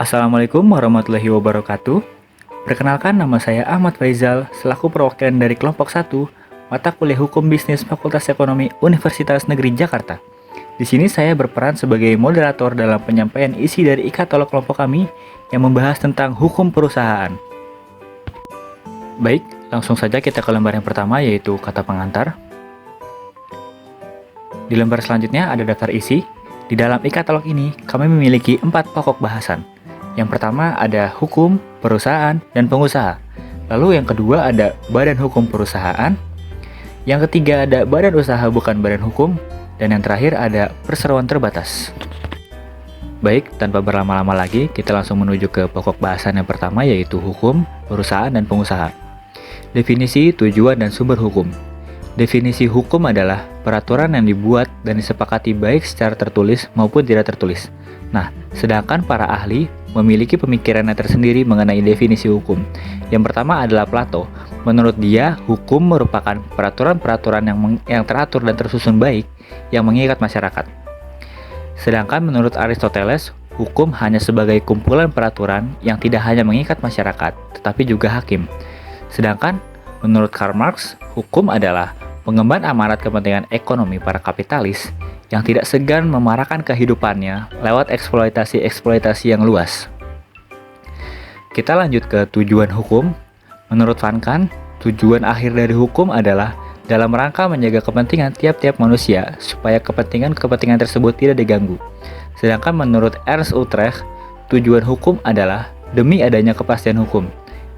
Assalamualaikum warahmatullahi wabarakatuh. Perkenalkan, nama saya Ahmad Faizal selaku perwakilan dari kelompok 1 mata kuliah Hukum Bisnis Fakultas Ekonomi Universitas Negeri Jakarta. Di sini saya berperan sebagai moderator dalam penyampaian isi dari e-katalog kelompok kami yang membahas tentang hukum perusahaan. Baik, langsung saja kita ke lembar yang pertama, yaitu kata pengantar. Di lembar selanjutnya ada daftar isi. Di dalam e-katalog ini kami memiliki 4 pokok bahasan. Yang pertama ada hukum, perusahaan, dan pengusaha. Lalu yang kedua ada badan hukum perusahaan. Yang ketiga ada badan usaha bukan badan hukum. Dan yang terakhir ada perseroan terbatas. Baik, tanpa berlama-lama lagi, kita langsung menuju ke pokok bahasan yang pertama, yaitu hukum, perusahaan, dan pengusaha. Definisi, tujuan, dan sumber hukum. Definisi hukum adalah peraturan yang dibuat dan disepakati baik secara tertulis maupun tidak tertulis. Nah, sedangkan para ahli memiliki pemikirannya tersendiri mengenai definisi hukum. Yang pertama adalah Plato. Menurut dia, hukum merupakan peraturan-peraturan yang teratur dan tersusun baik yang mengikat masyarakat. Sedangkan menurut Aristoteles, hukum hanya sebagai kumpulan peraturan yang tidak hanya mengikat masyarakat, tetapi juga hakim. Sedangkan menurut Karl Marx, hukum adalah pengemban amanat kepentingan ekonomi para kapitalis yang tidak segan memarahkan kehidupannya lewat eksploitasi-eksploitasi yang luas. Kita lanjut ke tujuan hukum. Menurut Van Kant, tujuan akhir dari hukum adalah dalam rangka menjaga kepentingan tiap-tiap manusia supaya kepentingan-kepentingan tersebut tidak diganggu. Sedangkan menurut Ernst Utrecht, tujuan hukum adalah demi adanya kepastian hukum.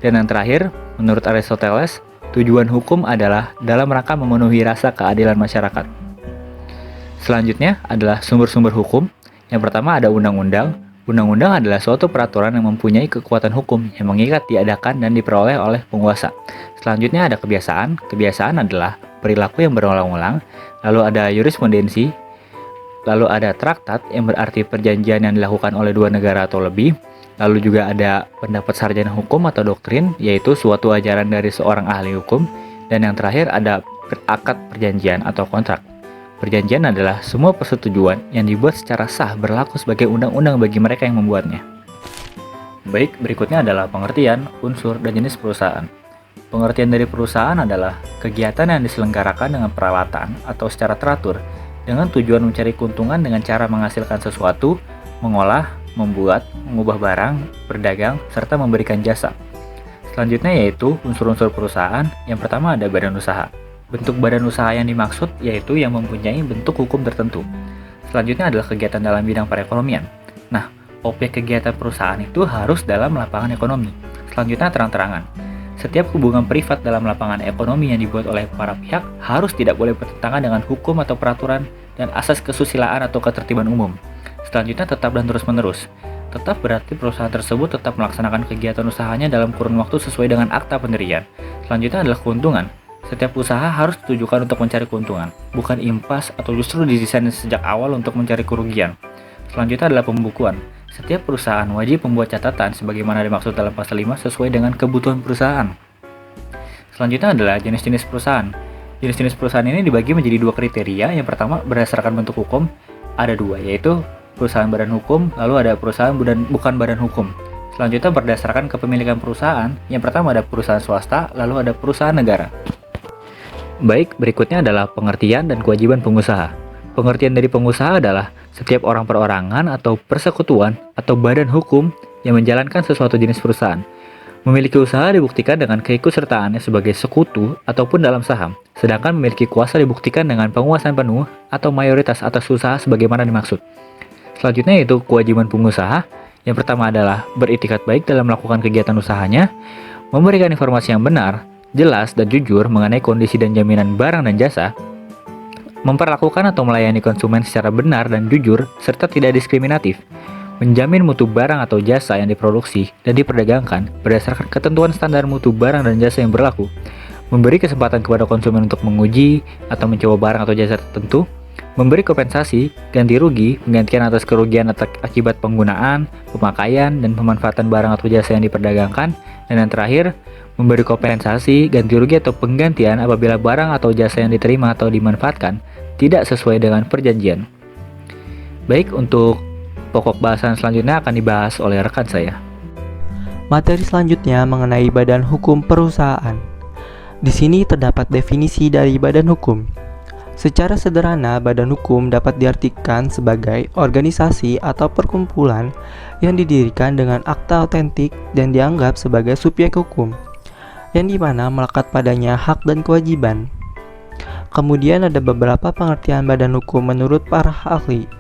Dan yang terakhir, menurut Aristoteles, tujuan hukum adalah dalam rangka memenuhi rasa keadilan masyarakat. Selanjutnya adalah sumber-sumber hukum. Yang pertama ada undang-undang. Undang-undang adalah suatu peraturan yang mempunyai kekuatan hukum yang mengikat, diadakan, dan diperoleh oleh penguasa. Selanjutnya ada kebiasaan. Kebiasaan adalah perilaku yang berulang-ulang. Lalu ada jurisprudensi. Lalu ada traktat yang berarti perjanjian yang dilakukan oleh dua negara atau lebih. Lalu juga ada pendapat sarjana hukum atau doktrin, yaitu suatu ajaran dari seorang ahli hukum. Dan yang terakhir ada akad perjanjian atau kontrak. Perjanjian adalah semua persetujuan yang dibuat secara sah berlaku sebagai undang-undang bagi mereka yang membuatnya. Baik, berikutnya adalah pengertian, unsur, dan jenis perusahaan. Pengertian dari perusahaan adalah kegiatan yang diselenggarakan dengan peralatan atau secara teratur dengan tujuan mencari keuntungan dengan cara menghasilkan sesuatu, mengolah, membuat, mengubah barang, berdagang, serta memberikan jasa. Selanjutnya yaitu unsur-unsur perusahaan. Yang pertama ada badan usaha. Bentuk badan usaha yang dimaksud yaitu yang mempunyai bentuk hukum tertentu. Selanjutnya adalah kegiatan dalam bidang perekonomian. Nah, objek kegiatan perusahaan itu harus dalam lapangan ekonomi. Selanjutnya terang-terangan. Setiap hubungan privat dalam lapangan ekonomi yang dibuat oleh para pihak harus tidak boleh bertentangan dengan hukum atau peraturan dan asas kesusilaan atau ketertiban umum. Selanjutnya tetap dan terus-menerus. Tetap berarti perusahaan tersebut tetap melaksanakan kegiatan usahanya dalam kurun waktu sesuai dengan akta pendirian. Selanjutnya adalah keuntungan. Setiap usaha harus ditujukan untuk mencari keuntungan, bukan impas atau justru didesain sejak awal untuk mencari kerugian. Selanjutnya adalah pembukuan. Setiap perusahaan wajib membuat catatan sebagaimana dimaksud dalam pasal 5 sesuai dengan kebutuhan perusahaan. Selanjutnya adalah jenis-jenis perusahaan. Jenis-jenis perusahaan ini dibagi menjadi dua kriteria. Yang pertama berdasarkan bentuk hukum, ada dua, yaitu perusahaan badan hukum, lalu ada perusahaan bukan badan hukum. Selanjutnya berdasarkan kepemilikan perusahaan, yang pertama ada perusahaan swasta, lalu ada perusahaan negara. Baik, berikutnya adalah pengertian dan kewajiban pengusaha. Pengertian dari pengusaha adalah setiap orang perorangan atau persekutuan atau badan hukum yang menjalankan sesuatu jenis perusahaan. Memiliki usaha dibuktikan dengan keikutsertaannya sebagai sekutu ataupun dalam saham, sedangkan memiliki kuasa dibuktikan dengan penguasaan penuh atau mayoritas atas usaha sebagaimana dimaksud. Selanjutnya yaitu kewajiban pengusaha. Yang pertama adalah beriktikat baik dalam melakukan kegiatan usahanya, memberikan informasi yang benar, jelas dan jujur mengenai kondisi dan jaminan barang dan jasa, memperlakukan atau melayani konsumen secara benar dan jujur serta tidak diskriminatif, menjamin mutu barang atau jasa yang diproduksi dan diperdagangkan berdasarkan ketentuan standar mutu barang dan jasa yang berlaku, memberi kesempatan kepada konsumen untuk menguji atau mencoba barang atau jasa tertentu, memberi kompensasi, ganti rugi, penggantian atas kerugian akibat penggunaan, pemakaian, dan pemanfaatan barang atau jasa yang diperdagangkan, dan yang terakhir, memberi kompensasi, ganti rugi atau penggantian apabila barang atau jasa yang diterima atau dimanfaatkan tidak sesuai dengan perjanjian. Baik, untuk pokok bahasan selanjutnya akan dibahas oleh rekan saya. Materi selanjutnya mengenai badan hukum perusahaan. Di sini terdapat definisi dari badan hukum. Secara sederhana, badan hukum dapat diartikan sebagai organisasi atau perkumpulan yang didirikan dengan akta otentik dan dianggap sebagai subjek hukum, yang dimana melekat padanya hak dan kewajiban. Kemudian ada beberapa pengertian badan hukum menurut para ahli.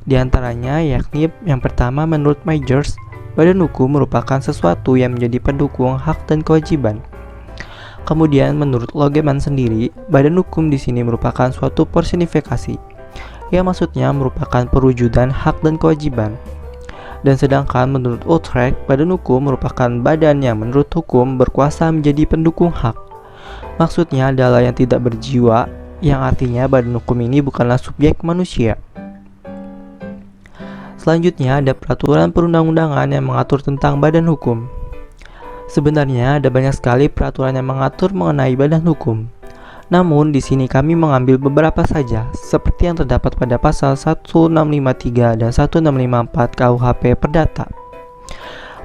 Di antaranya yakni yang pertama menurut Majors, badan hukum merupakan sesuatu yang menjadi pendukung hak dan kewajiban. Kemudian menurut Logeman sendiri, badan hukum di sini merupakan suatu personifikasi, yang maksudnya merupakan perwujudan hak dan kewajiban. Dan sedangkan menurut Utrecht, badan hukum merupakan badan yang menurut hukum berkuasa menjadi pendukung hak. Maksudnya adalah yang tidak berjiwa, yang artinya badan hukum ini bukanlah subjek manusia. Selanjutnya ada peraturan perundang-undangan yang mengatur tentang badan hukum. Sebenarnya ada banyak sekali peraturan yang mengatur mengenai badan hukum. Namun di sini kami mengambil beberapa saja, seperti yang terdapat pada pasal 1653 dan 1654 KUHP Perdata.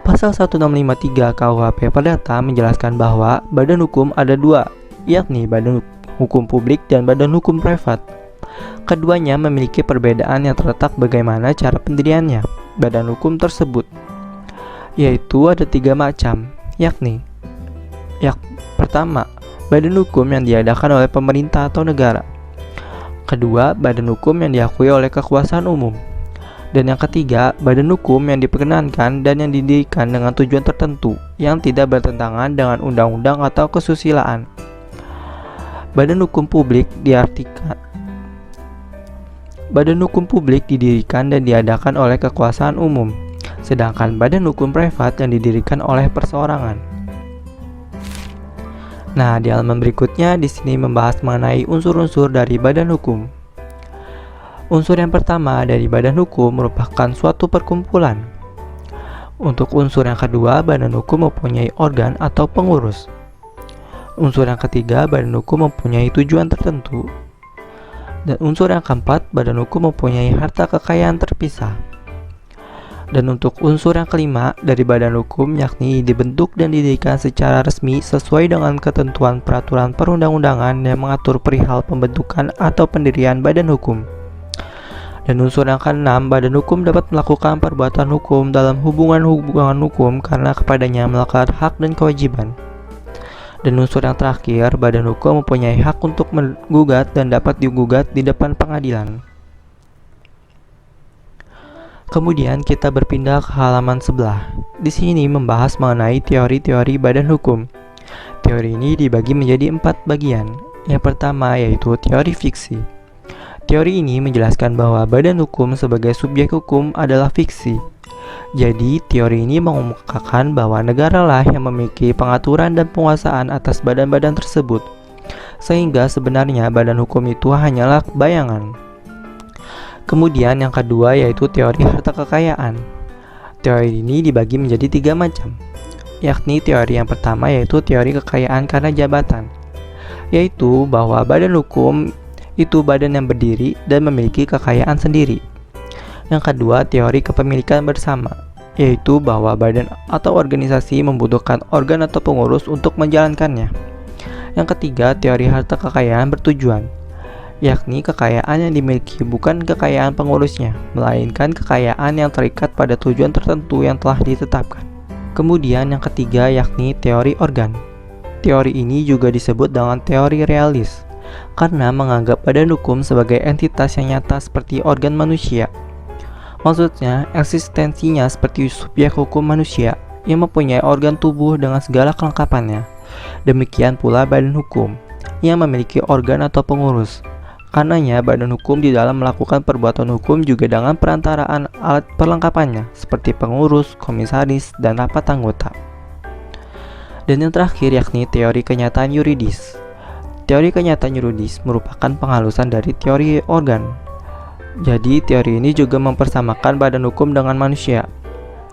Pasal 1653 KUHP Perdata menjelaskan bahwa badan hukum ada dua, yakni badan hukum publik dan badan hukum privat. Keduanya memiliki perbedaan yang terletak bagaimana cara pendiriannya badan hukum tersebut, yaitu ada 3 macam, yakni pertama, badan hukum yang diadakan oleh pemerintah atau negara. Kedua, badan hukum yang diakui oleh kekuasaan umum. Dan yang ketiga, badan hukum yang diperkenankan dan yang didirikan dengan tujuan tertentu yang tidak bertentangan dengan undang-undang atau kesusilaan. Badan hukum publik didirikan dan diadakan oleh kekuasaan umum, sedangkan badan hukum privat yang didirikan oleh perseorangan. Nah, di halaman berikutnya di sini membahas mengenai unsur-unsur dari badan hukum. Unsur yang pertama dari badan hukum merupakan suatu perkumpulan. Untuk unsur yang kedua, badan hukum mempunyai organ atau pengurus. Unsur yang ketiga, badan hukum mempunyai tujuan tertentu. Dan unsur yang keempat, badan hukum mempunyai harta kekayaan terpisah. Dan untuk unsur yang kelima dari badan hukum yakni dibentuk dan didirikan secara resmi sesuai dengan ketentuan peraturan perundang-undangan yang mengatur perihal pembentukan atau pendirian badan hukum. Dan unsur yang keenam, badan hukum dapat melakukan perbuatan hukum dalam hubungan-hubungan hukum karena kepadanya melekat hak dan kewajiban. Dan unsur yang terakhir, badan hukum mempunyai hak untuk menggugat dan dapat digugat di depan pengadilan. Kemudian kita berpindah ke halaman sebelah. Di sini membahas mengenai teori-teori badan hukum. Teori ini dibagi menjadi 4 bagian. Yang pertama yaitu teori fiksi. Teori ini menjelaskan bahwa badan hukum sebagai subjek hukum adalah fiksi. Jadi, teori ini mengemukakan bahwa negaralah yang memiliki pengaturan dan penguasaan atas badan-badan tersebut, sehingga sebenarnya badan hukum itu hanyalah bayangan. Kemudian yang kedua yaitu teori harta kekayaan. Teori ini dibagi menjadi 3 macam, yakni teori yang pertama yaitu teori kekayaan karena jabatan, yaitu bahwa badan hukum itu badan yang berdiri dan memiliki kekayaan sendiri. Yang kedua, teori kepemilikan bersama, yaitu bahwa badan atau organisasi membutuhkan organ atau pengurus untuk menjalankannya. Yang ketiga, teori harta kekayaan bertujuan, yakni kekayaan yang dimiliki bukan kekayaan pengurusnya, melainkan kekayaan yang terikat pada tujuan tertentu yang telah ditetapkan. Kemudian yang ketiga yakni teori organ. Teori ini juga disebut dengan teori realis, karena menganggap badan hukum sebagai entitas yang nyata seperti organ manusia. Maksudnya, eksistensinya seperti subjek hukum manusia yang mempunyai organ tubuh dengan segala kelengkapannya. Demikian pula badan hukum yang memiliki organ atau pengurus. Karenanya, badan hukum di dalam melakukan perbuatan hukum juga dengan perantaraan alat perlengkapannya seperti pengurus, komisaris, dan rapat anggota. Dan yang terakhir yakni teori kenyataan yuridis. Teori kenyataan yuridis merupakan penghalusan dari teori organ. Jadi, teori ini juga mempersamakan badan hukum dengan manusia.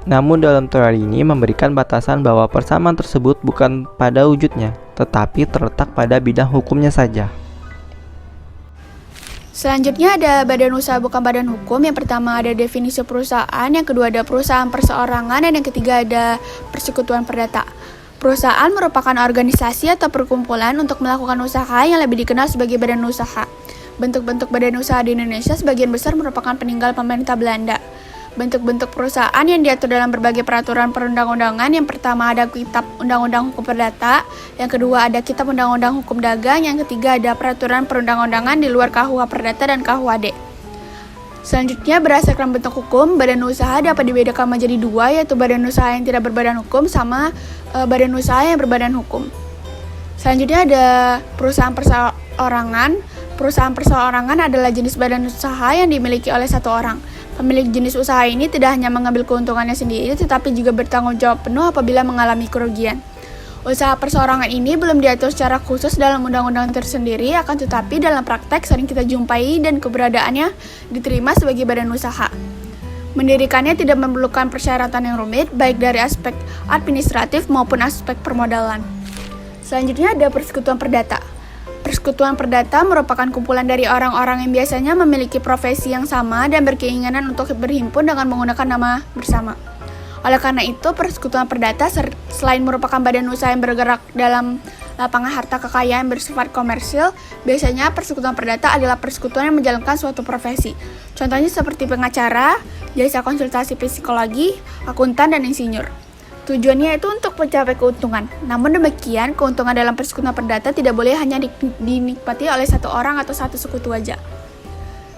Namun dalam teori ini memberikan batasan bahwa persamaan tersebut bukan pada wujudnya, tetapi terletak pada bidang hukumnya saja. Selanjutnya ada badan usaha bukan badan hukum. Yang pertama ada definisi perusahaan, yang kedua ada perusahaan perseorangan, dan yang ketiga ada persekutuan perdata. Perusahaan merupakan organisasi atau perkumpulan untuk melakukan usaha yang lebih dikenal sebagai badan usaha. Bentuk-bentuk badan usaha di Indonesia sebagian besar merupakan peninggalan pemerintah Belanda. Bentuk-bentuk perusahaan yang diatur dalam berbagai peraturan perundang-undangan. Yang pertama ada Kitab Undang-Undang Hukum Perdata, yang kedua ada Kitab Undang-Undang Hukum Dagang, yang ketiga ada peraturan perundang-undangan di luar KUH Perdata dan KUHD. Selanjutnya, berdasarkan bentuk hukum, badan usaha dapat dibedakan menjadi dua, yaitu badan usaha yang tidak berbadan hukum sama badan usaha yang berbadan hukum. Selanjutnya ada perusahaan perseorangan. Perusahaan perseorangan adalah jenis badan usaha yang dimiliki oleh satu orang. Pemilik jenis usaha ini tidak hanya mengambil keuntungannya sendiri, tetapi juga bertanggung jawab penuh apabila mengalami kerugian. Usaha perseorangan ini belum diatur secara khusus dalam undang-undang tersendiri, akan tetapi dalam praktek sering kita jumpai dan keberadaannya diterima sebagai badan usaha. Mendirikannya tidak memerlukan persyaratan yang rumit, baik dari aspek administratif maupun aspek permodalan. Selanjutnya ada persekutuan perdata. Persekutuan perdata merupakan kumpulan dari orang-orang yang biasanya memiliki profesi yang sama dan berkeinginan untuk berhimpun dengan menggunakan nama bersama. Oleh karena itu, persekutuan perdata selain merupakan badan usaha yang bergerak dalam lapangan harta kekayaan bersifat komersil, biasanya persekutuan perdata adalah persekutuan yang menjalankan suatu profesi. Contohnya seperti pengacara, jasa konsultasi psikologi, akuntan, dan insinyur. Tujuannya itu untuk mencapai keuntungan. Namun demikian, keuntungan dalam persekutuan perdata tidak boleh hanya dinikmati oleh satu orang atau satu sekutu aja.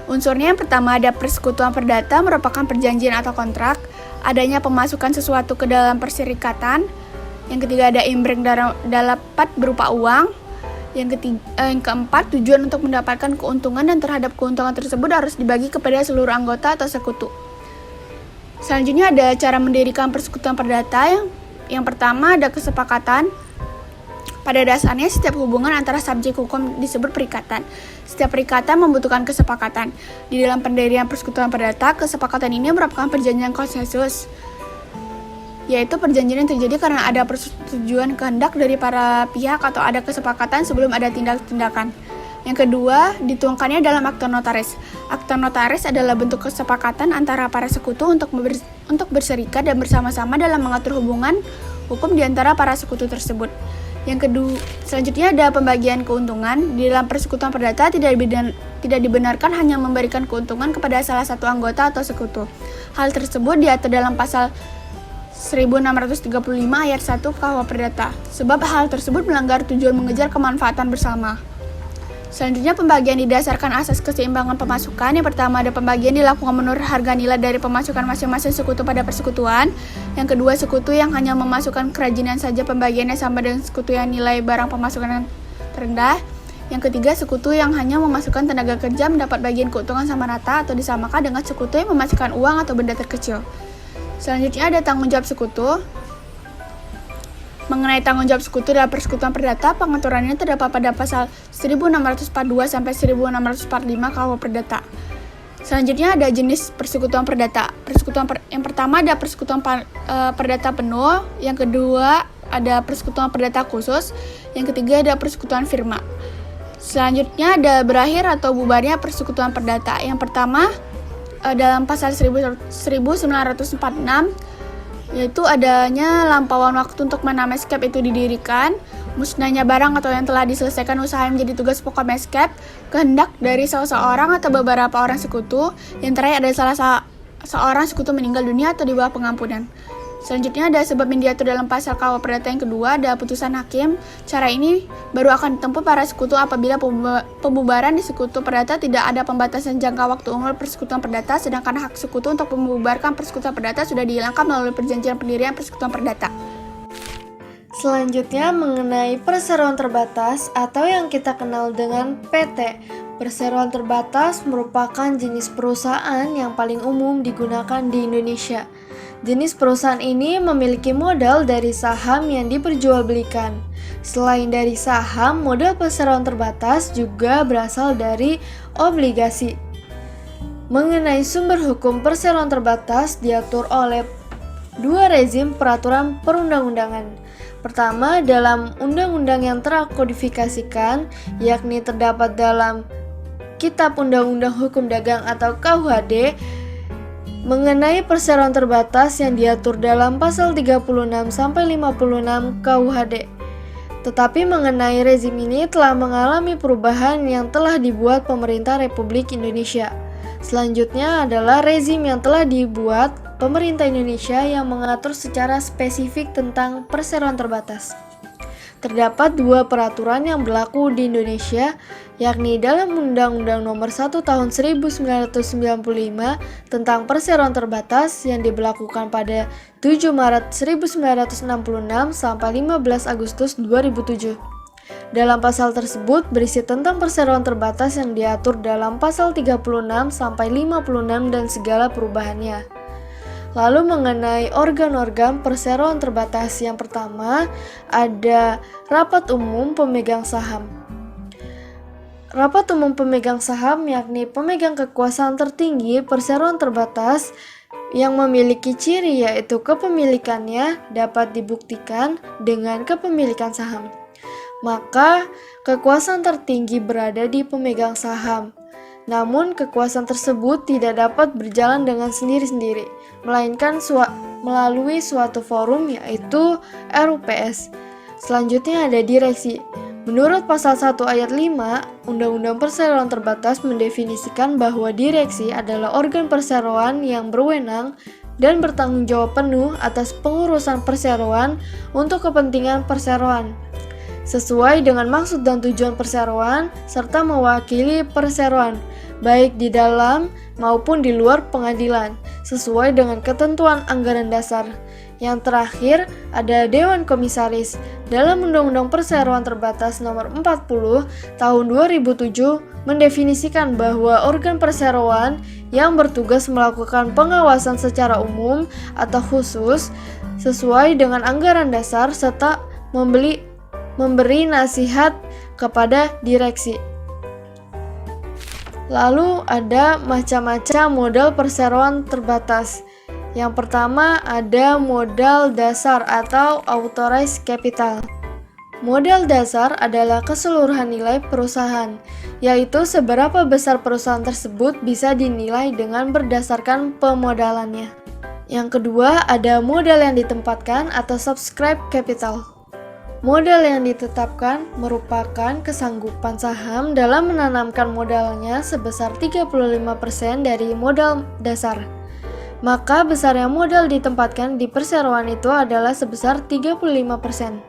Unsurnya yang pertama ada persekutuan perdata merupakan perjanjian atau kontrak, adanya pemasukan sesuatu ke dalam perserikatan. Yang ketiga ada imbrek dapat berupa uang. Yang keempat, tujuan untuk mendapatkan keuntungan dan terhadap keuntungan tersebut harus dibagi kepada seluruh anggota atau sekutu. Selanjutnya ada cara mendirikan persekutuan perdata. Yang pertama ada kesepakatan. Pada dasarnya setiap hubungan antara subjek hukum disebut perikatan. Setiap perikatan membutuhkan kesepakatan. Di dalam pendirian persekutuan perdata, kesepakatan ini merupakan perjanjian konsensus, yaitu perjanjian yang terjadi karena ada persetujuan kehendak dari para pihak atau ada kesepakatan sebelum ada tindak-tindakan. Yang kedua, dituangkannya dalam akta notaris. Akta notaris adalah bentuk kesepakatan antara para sekutu untuk berserikat dan bersama-sama dalam mengatur hubungan hukum di antara para sekutu tersebut. Yang kedua, selanjutnya ada pembagian keuntungan. Di dalam persekutuan perdata tidak dibenarkan hanya memberikan keuntungan kepada salah satu anggota atau sekutu. Hal tersebut diatur dalam pasal 1635 ayat 1 KUH Perdata, sebab hal tersebut melanggar tujuan mengejar kemanfaatan bersama. Selanjutnya pembagian didasarkan asas keseimbangan pemasukan. Yang pertama ada pembagian dilakukan menurut harga nilai dari pemasukan masing-masing sekutu pada persekutuan. Yang kedua, sekutu yang hanya memasukkan kerajinan saja pembagiannya sama dengan sekutu yang nilai barang pemasukan yang terendah. Yang ketiga, sekutu yang hanya memasukkan tenaga kerja mendapat bagian keuntungan sama rata atau disamakan dengan sekutu yang memasukkan uang atau benda terkecil. Selanjutnya ada tanggung jawab sekutu. Mengenai tanggung jawab sekutu dalam persekutuan perdata, pengaturannya terdapat pada pasal 1642 sampai 1645 KUH Perdata. Selanjutnya ada jenis persekutuan perdata. Yang pertama ada persekutuan perdata penuh, yang kedua ada persekutuan perdata khusus, yang ketiga ada persekutuan firma. Selanjutnya ada berakhir atau bubarnya persekutuan perdata. Yang pertama dalam pasal 1946, yaitu adanya lampauan waktu untuk mana Meskep itu didirikan, musnahnya barang atau yang telah diselesaikan usaha yang menjadi tugas pokok Meskep, kehendak dari seseorang atau beberapa orang sekutu, yang terakhir ada salah seorang sekutu meninggal dunia atau di bawah pengampunan. Selanjutnya ada sebab yang diatur dalam pasal KUH Perdata yang kedua, ada putusan hakim. Cara ini baru akan ditempuh para sekutu apabila pembubaran di sekutu perdata tidak ada pembatasan jangka waktu umur persekutuan perdata, sedangkan hak sekutu untuk membubarkan persekutuan perdata sudah dihilangkan melalui perjanjian pendirian persekutuan perdata. Selanjutnya mengenai perseroan terbatas atau yang kita kenal dengan PT. Perseroan terbatas merupakan jenis perusahaan yang paling umum digunakan di Indonesia. Jenis perusahaan ini memiliki modal dari saham yang diperjualbelikan. Selain dari saham, modal perseroan terbatas juga berasal dari obligasi. Mengenai sumber hukum perseroan terbatas diatur oleh dua rezim peraturan perundang-undangan. Pertama, dalam undang-undang yang terkodifikasikan, yakni terdapat dalam Kitab Undang-Undang Hukum Dagang atau KUHD mengenai perseroan terbatas yang diatur dalam pasal 36 sampai 56 KUHD. Tetapi mengenai rezim ini telah mengalami perubahan yang telah dibuat pemerintah Republik Indonesia. Selanjutnya adalah rezim yang telah dibuat pemerintah Indonesia yang mengatur secara spesifik tentang perseroan terbatas. Terdapat 2 peraturan yang berlaku di Indonesia, yakni dalam Undang-Undang Nomor 1 Tahun 1995 tentang perseroan terbatas yang diberlakukan pada 7 Maret 1966 sampai 15 Agustus 2007. Dalam pasal tersebut berisi tentang perseroan terbatas yang diatur dalam pasal 36 sampai 56 dan segala perubahannya. Lalu mengenai organ-organ perseroan terbatas, yang pertama ada Rapat Umum Pemegang Saham. Rapat Umum Pemegang Saham yakni pemegang kekuasaan tertinggi perseroan terbatas yang memiliki ciri yaitu kepemilikannya dapat dibuktikan dengan kepemilikan saham. Maka kekuasaan tertinggi berada di pemegang saham. Namun kekuasaan tersebut tidak dapat berjalan dengan sendiri-sendiri, melainkan melalui suatu forum yaitu RUPS. Selanjutnya ada direksi. Menurut pasal 1 ayat 5, Undang-Undang Perseroan Terbatas mendefinisikan bahwa direksi adalah organ perseroan yang berwenang dan bertanggung jawab penuh atas pengurusan perseroan untuk kepentingan perseroan, sesuai dengan maksud dan tujuan perseroan, serta mewakili perseroan, baik di dalam maupun di luar pengadilan, sesuai dengan ketentuan anggaran dasar. Yang terakhir, ada Dewan Komisaris. Dalam Undang-Undang Perseroan Terbatas Nomor 40 Tahun 2007 mendefinisikan bahwa organ perseroan yang bertugas melakukan pengawasan secara umum atau khusus sesuai dengan anggaran dasar serta memberi nasihat kepada direksi. Lalu ada macam-macam modal perseroan terbatas. Yang pertama ada modal dasar atau authorized capital. Modal dasar adalah keseluruhan nilai perusahaan, yaitu seberapa besar perusahaan tersebut bisa dinilai dengan berdasarkan pemodalannya. Yang kedua ada modal yang ditempatkan atau subscribe capital. Modal yang ditetapkan merupakan kesanggupan saham dalam menanamkan modalnya sebesar 35% dari modal dasar. Maka besarnya modal ditempatkan di perseroan itu adalah sebesar 35%.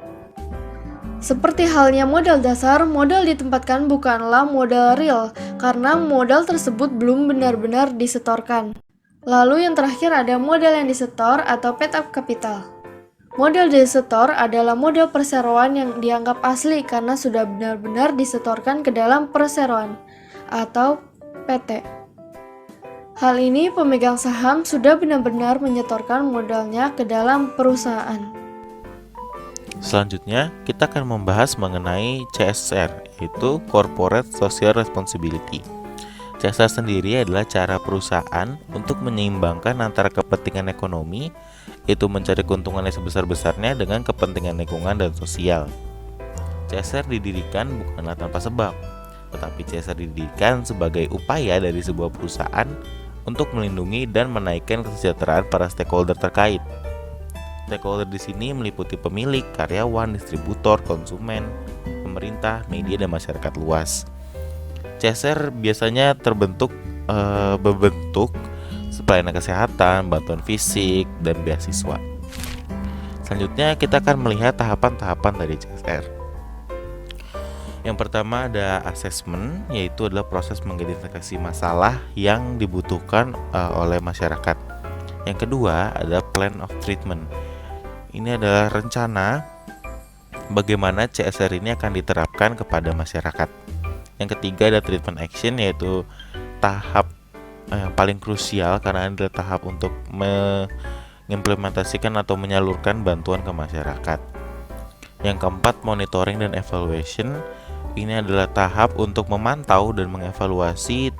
Seperti halnya modal dasar, modal ditempatkan bukanlah modal real karena modal tersebut belum benar-benar disetorkan. Lalu yang terakhir ada modal yang disetor atau paid up capital. Modal disetor adalah modal perseroan yang dianggap asli karena sudah benar-benar disetorkan ke dalam perseroan atau PT. Hal ini pemegang saham sudah benar-benar menyetorkan modalnya ke dalam perusahaan. Selanjutnya, kita akan membahas mengenai CSR, yaitu Corporate Social Responsibility. CSR sendiri adalah cara perusahaan untuk menyeimbangkan antara kepentingan ekonomi, yaitu mencari keuntungannya sebesar-besarnya dengan kepentingan lingkungan dan sosial. CSR didirikan bukanlah tanpa sebab, tetapi CSR didirikan sebagai upaya dari sebuah perusahaan untuk melindungi dan menaikkan kesejahteraan para stakeholder terkait. Stakeholder di sini meliputi pemilik, karyawan, distributor, konsumen, pemerintah, media, dan masyarakat luas. CSR biasanya berbentuk pelayanan kesehatan, bantuan fisik, dan beasiswa. Selanjutnya kita akan melihat tahapan-tahapan dari CSR. Yang pertama ada assessment, yaitu adalah proses mengidentifikasi masalah yang dibutuhkan oleh masyarakat. Yang kedua ada plan of treatment. Ini adalah rencana bagaimana CSR ini akan diterapkan kepada masyarakat. Yang ketiga ada treatment action, yaitu tahap yang paling krusial karena adalah tahap untuk mengimplementasikan atau menyalurkan bantuan ke masyarakat. Yang keempat monitoring dan evaluation. Ini adalah tahap untuk memantau dan mengevaluasi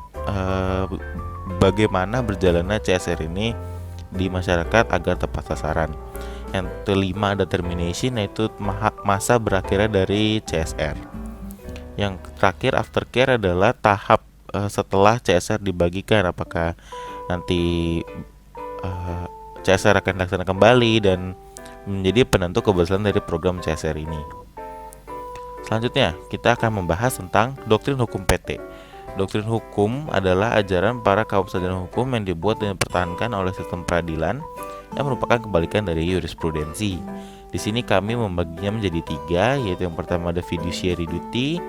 bagaimana berjalannya CSR ini di masyarakat agar tepat sasaran. Yang kelima ada termination, yaitu masa berakhirnya dari CSR. Yang terakhir aftercare adalah tahap setelah CSR dibagikan, apakah nanti CSR akan dilaksanakan kembali dan menjadi penentu keberhasilan dari program CSR ini. Selanjutnya, kita akan membahas tentang doktrin hukum PT. Doktrin hukum adalah ajaran para kaum sarjana hukum yang dibuat dan dipertahankan oleh sistem peradilan yang merupakan kebalikan dari jurisprudensi. Di sini kami membaginya menjadi 3, yaitu yang pertama ada fiduciary duty,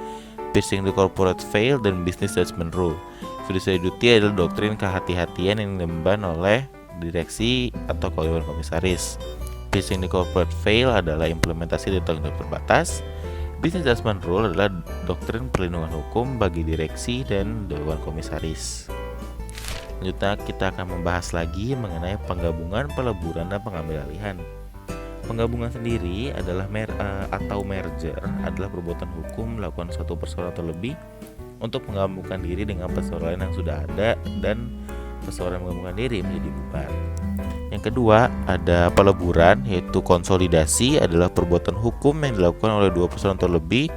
piercing the corporate veil, dan business judgment rule. Fiduciary duty adalah doktrin kehati-hatian yang diemban oleh direksi atau dewan komisaris. Piercing the corporate veil adalah implementasi dari tanggung jawab terbatas. Business judgment rule adalah doktrin perlindungan hukum bagi direksi dan dewan komisaris. Selanjutnya kita akan membahas lagi mengenai penggabungan, peleburan, dan pengambil alihan. Penggabungan sendiri adalah atau merger adalah perbuatan hukum melakukan suatu persoalan atau lebih untuk menggabungkan diri dengan persoalan yang sudah ada dan persoalan menggabungkan diri menjadi bubar. Yang kedua ada peleburan, yaitu konsolidasi adalah perbuatan hukum yang dilakukan oleh dua persoalan atau lebih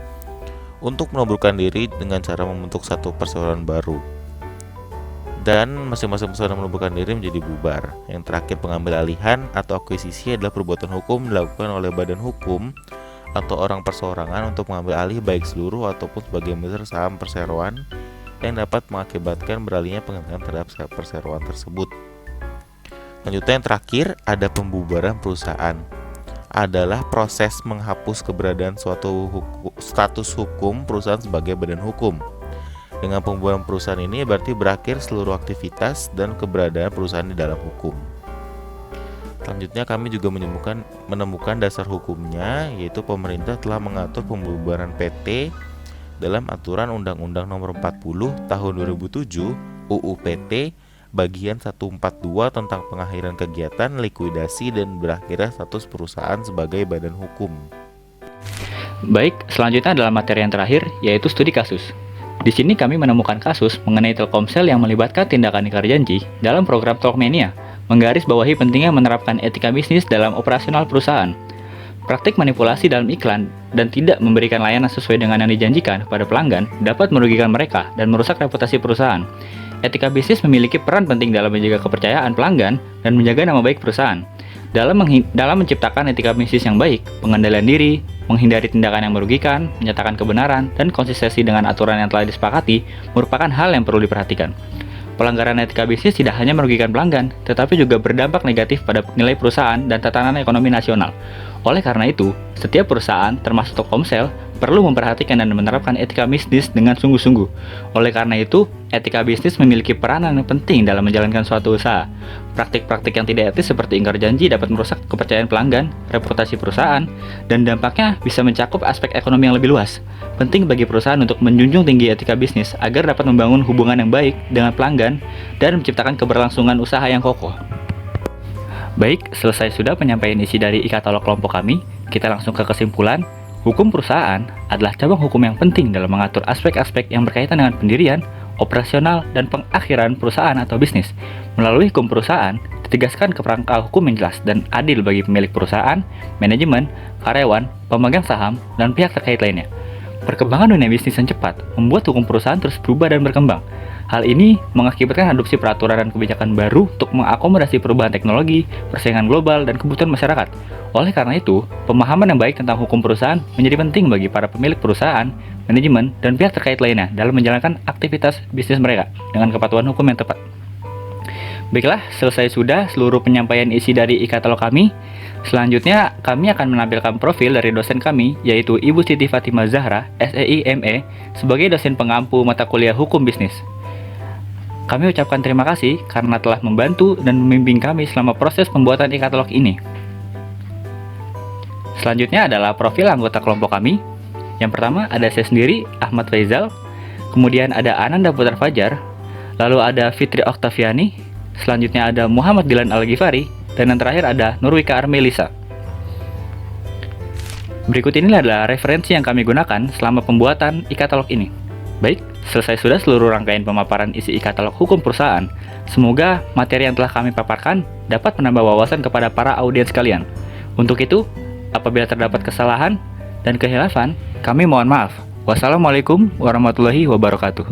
untuk meleburkan diri dengan cara membentuk satu persoalan baru dan masing-masing persoalan meleburkan diri menjadi bubar. Yang terakhir pengambil alihan atau akuisisi adalah perbuatan hukum dilakukan oleh badan hukum atau orang perseorangan untuk mengambil alih baik seluruh ataupun sebagian besar saham perseroan yang dapat mengakibatkan beralihnya pengembalian terhadap perseroan tersebut. Selanjutnya yang terakhir ada pembubaran perusahaan, adalah proses menghapus keberadaan suatu status hukum perusahaan sebagai badan hukum. Dengan pembubaran perusahaan ini berarti berakhir seluruh aktivitas dan keberadaan perusahaan di dalam hukum. Selanjutnya kami juga menemukan dasar hukumnya, yaitu pemerintah telah mengatur pembubaran PT dalam aturan Undang-Undang Nomor 40 Tahun 2007 UU PT Bagian 142 tentang pengakhiran kegiatan, likuidasi, dan berakhirnya status perusahaan sebagai badan hukum. Baik, selanjutnya adalah materi yang terakhir, yaitu studi kasus. Di sini kami menemukan kasus mengenai Telkomsel yang melibatkan tindakan ingkar janji dalam program Talkmania, menggarisbawahi pentingnya menerapkan etika bisnis dalam operasional perusahaan. Praktik manipulasi dalam iklan dan tidak memberikan layanan sesuai dengan yang dijanjikan kepada pelanggan dapat merugikan mereka dan merusak reputasi perusahaan. Etika bisnis memiliki peran penting dalam menjaga kepercayaan pelanggan dan menjaga nama baik perusahaan. Dalam menciptakan etika bisnis yang baik, pengendalian diri, menghindari tindakan yang merugikan, menyatakan kebenaran, dan konsistensi dengan aturan yang telah disepakati merupakan hal yang perlu diperhatikan. Pelanggaran etika bisnis tidak hanya merugikan pelanggan, tetapi juga berdampak negatif pada nilai perusahaan dan tatanan ekonomi nasional. Oleh karena itu, setiap perusahaan, termasuk Telkomsel, perlu memperhatikan dan menerapkan etika bisnis dengan sungguh-sungguh. Oleh karena itu, etika bisnis memiliki peranan yang penting dalam menjalankan suatu usaha. Praktik-praktik yang tidak etis seperti ingkar janji dapat merusak kepercayaan pelanggan, reputasi perusahaan, dan dampaknya bisa mencakup aspek ekonomi yang lebih luas. Penting bagi perusahaan untuk menjunjung tinggi etika bisnis agar dapat membangun hubungan yang baik dengan pelanggan dan menciptakan keberlangsungan usaha yang kokoh. Baik, selesai sudah penyampaian isi dari e-katalog kelompok kami. Kita langsung ke kesimpulan. Hukum perusahaan adalah cabang hukum yang penting dalam mengatur aspek-aspek yang berkaitan dengan pendirian, operasional, dan pengakhiran perusahaan atau bisnis. Melalui hukum perusahaan, ditegaskan kerangka hukum yang jelas dan adil bagi pemilik perusahaan, manajemen, karyawan, pemegang saham, dan pihak terkait lainnya. Perkembangan dunia bisnis yang cepat membuat hukum perusahaan terus berubah dan berkembang. Hal ini mengakibatkan adopsi peraturan dan kebijakan baru untuk mengakomodasi perubahan teknologi, persaingan global, dan kebutuhan masyarakat. Oleh karena itu, pemahaman yang baik tentang hukum perusahaan menjadi penting bagi para pemilik perusahaan, manajemen, dan pihak terkait lainnya dalam menjalankan aktivitas bisnis mereka dengan kepatuhan hukum yang tepat. Baiklah, selesai sudah seluruh penyampaian isi dari e-katalog kami. Selanjutnya, kami akan menampilkan profil dari dosen kami, yaitu Ibu Siti Fatimah Zahra, SEI ME, sebagai dosen pengampu mata kuliah Hukum Bisnis. Kami ucapkan terima kasih karena telah membantu dan membimbing kami selama proses pembuatan e-katalog ini. Selanjutnya adalah profil anggota kelompok kami. Yang pertama ada saya sendiri, Ahmad Faizal. Kemudian ada Ananda Putra Fajar. Lalu ada Fitri Oktaviani. Selanjutnya ada Muhammad Dilan Al-Ghifari. Dan yang terakhir ada Nurwika Armelisa. Berikut ini adalah referensi yang kami gunakan selama pembuatan e-katalog ini. Baik, selesai sudah seluruh rangkaian pemaparan isi e-katalog hukum perusahaan. Semoga materi yang telah kami paparkan dapat menambah wawasan kepada para audiens kalian. Untuk itu, apabila terdapat kesalahan dan kehilafan, kami mohon maaf. Wassalamualaikum warahmatullahi wabarakatuh.